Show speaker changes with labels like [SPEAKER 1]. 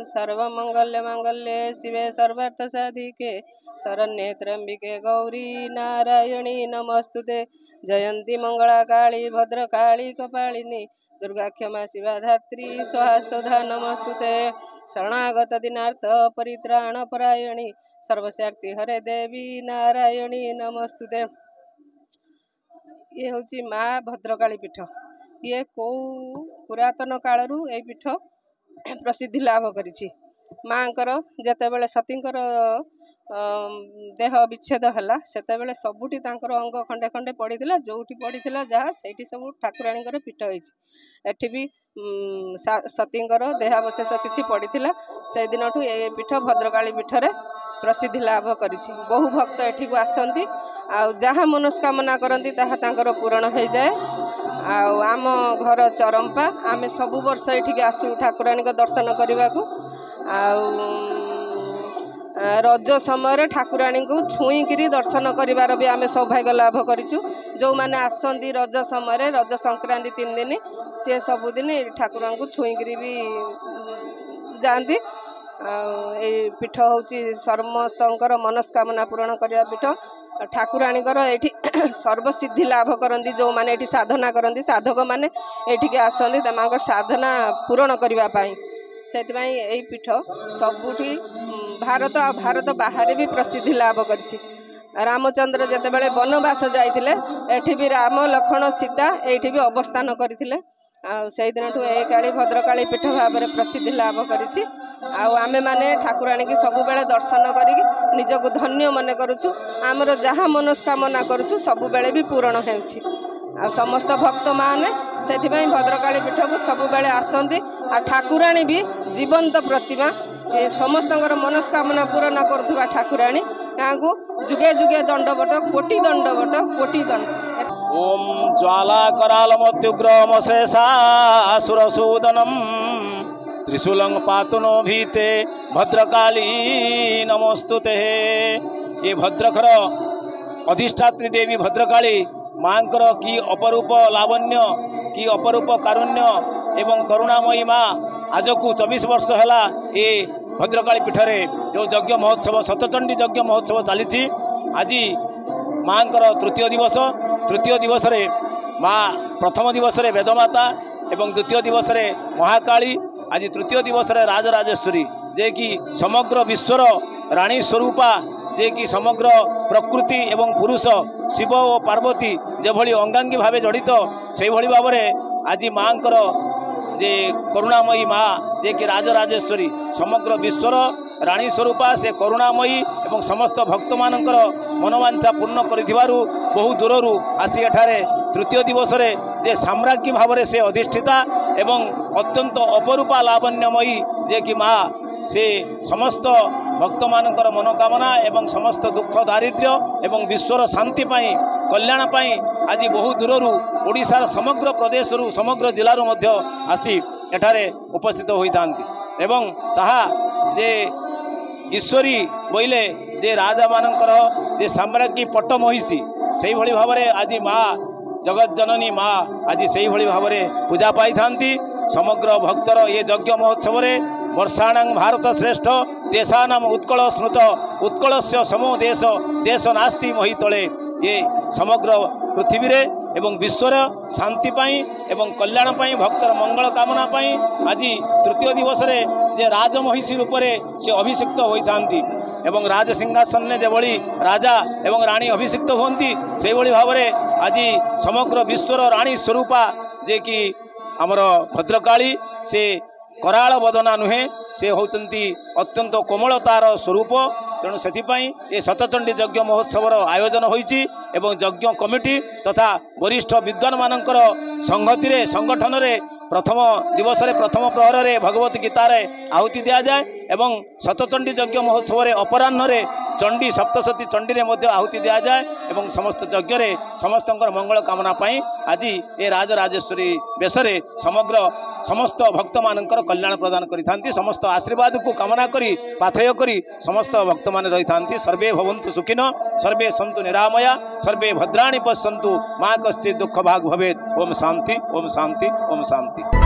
[SPEAKER 1] सर्वमंगल्य मांगल्ये शिवे सर्वार्थ साधिके शरण्ये त्र्यंबिके गौरी नारायणी नमस्तुते। जयंती मंगला काली भद्रकाली कपालिनी दुर्गा क्षमा शिवा धात्री स्वाहा स्वधा नमस्तुते। शरणागत दिनार्थ परित्राण परायणी सर्वशक्ति हरे देवी नारायणी नमस्तुते। ये हूँ माँ भद्रकाली पीठ। ये कौ पुरातन कालरू ए पीठ प्रसिद्धि लाभ करिछि। माँकर जेतेबेले सतींकर देह विच्छेद हला सेतेबेले सबुठी तांकर अंग खंडे खंडे पड़ीथिला जोठी पड़ीथिला जहाँ सेठी सब ठाकुराणीकर पीठ होइछि। एठी भी सतींकर देहावशेष किछि पड़ीथिला से दिनठू ए पीठ भद्रकाली पीठरे प्रसिद्धि लाभ करिछि। बहु भक्त एठी को आसंती आ जहाँ मनस्कामना करती ताहा तांकर पूरण हो जाए। आम घर चरंपा आमे सबु वर्ष एठिक आसू ठाकुराणी दर्शन करने को। रज समय ठाकुराणी को छुईकरी दर्शन करार भी आमे सौभाग्य लाभ करूँ। जो मैंने आसती रज समय रज संक्रांति 3 दिन सी सबुदिन ठाकुर को छुईकरी भी जाती। पीठ हूँ समस्त मनस्कामना पूरण करने पीठ। ठाकुराणीकर एठी सर्वसिद्धि लाभ करती जो मैंने एठी साधना करती साधक मैंने एठिक आसती तमांकर साधना पूरण करने से पीठ सबुठी भारत आ भारत बाहर भी प्रसिद्धि लाभ करिछि। रामचंद्र जेतेबेले वनवास जाइथिले एठी भी राम लक्ष्मण सीता एठी भी अवस्थान करथिले। से दिनठू ए काली भद्रकाली पीठ भाव में प्रसिद्धि लाभ करिछि। आमे माने ठाकुराणी की सबु बेले दर्शन करी निजको धन्य मन करूछु। आमर जहाँ मनस्कामना करूछु सबु बेले भी पूरण होउछि। समस्त भक्त माने सेथिबाई भद्रकाली पीठ को सबु बेले आसंती। ठाकुराणी भी जीवंत प्रतिमा समस्त मनस्कामना पूरण करुवा ठाकुराणी को जुगे जुगे दंडवट कोटि दंडवट कोटि दंड।
[SPEAKER 2] ओम ज्वाला करालमत्युग्रम शेषासुरसूदनम त्रिशूलं पातुनो भीते भद्रकाली नमस्तुते। ये भद्रखर अधिष्ठात्री देवी भद्रकाली मांकर की अपरूप लावण्य की अपरूप कारुण्य एवं करुणामयी माँ आज को 24 वर्ष है ये भद्रकाली पीठरे जो यज्ञ महोत्सव सतचंडी यज्ञ महोत्सव चली। आज मांकर तृतीय दिवस रे माँ प्रथम दिवस रे वेदमाता एवं द्वितीय दिवस रे महाकाली आज तृतीय दिवस रे राजराजेश्वरी जे कि समग्र विश्वर रानी स्वरूपा जे कि समग्र प्रकृति एवं पुरुष शिव और पार्वती जेभली अंगांगी भावे जड़ित से भली भाव में आज माँकर जे करुणामयी माँ जे कि राजराजेश्वरी समग्र विश्वर रानी स्वरूपा से करुणामयी एवं समस्त भक्त मानकर मनोवांछा पूर्ण करिथिबारु बहु दूररू आसी एठारे तृतीय दिवस रे जे साम्राज्ञी भाव में से अधिष्ठिता एवं अत्यंत अपरूपा लावण्यमयी जे कि माँ से समस्त भक्त मानकर मनोकामना एवं समस्त दुख दारिद्र्य एवं विश्वर शांति पाई कल्याण पाई आज बहु दूररू ओडिशार समग्र प्रदेश समग्र जिलारू मध्य आसी एठारे उपस्थित होता एवं ताहा जे ईश्वरी बोले जे राजा मानकर जे साम्राज्ञी पट्ट महिषी से भली भाव में आज माँ जगत जननी माँ आज से भली भाव में पूजा पाई थांती। समग्र भक्तर ये यज्ञ महोत्सव वर्षाणां भारत श्रेष्ठ देशानाम उत्कल स्मृत उत्कलस्य समो देश देश नास्ति मही तले। ये समग्र पृथ्वी रे एवं विश्वर शांति पाई एवं कल्याण पाई भक्तर मंगल कामना पाई आज तृतीय दिवस रे जे राजमहिषी रूप से अभिषिक्त होती एवं राज सिंहासन ने जेभली राजा एवं रानी अभिषिक्त होती से भाव में आज समग्र विश्वर रानी स्वरूपा जे कि आमर भद्रकाली से कराल बदना नुहे से होचंती अत्यंत कोमलतार स्वरूप। तेणु से ये सतचंडी यज्ञ महोत्सव आयोजन होइछि एवं यज्ञ कमिटी तथा वरिष्ठ विद्वान मानकर संगति संगठन रे प्रथम दिवस रे प्रथम प्रहर रे भगवत गीतार आहुति दिया जाए एवं सतचंडी यज्ञ महोत्सव अपराह्न रे चंडी सप्तशती चंडी रे मध्य आहुति दिया जाए एवं समस्त यज्ञ रे समस्त मंगल कामना पाई आज ये राजराजेश्वरी बेश समग्र समस्त भक्त मानकर कल्याण प्रदान करिथांती। समस्त आशीर्वाद को कामना करी पाथेय करी समस्त भक्त मान रही थांती। सर्वे भवन्तु सुखिनो सर्वे सन्तु निरामया सर्वे भद्राणि पश्यन्तु माँ कश्चित् दुःख भाग भवेत्। ओम शांति ओम शांति ओम शांति।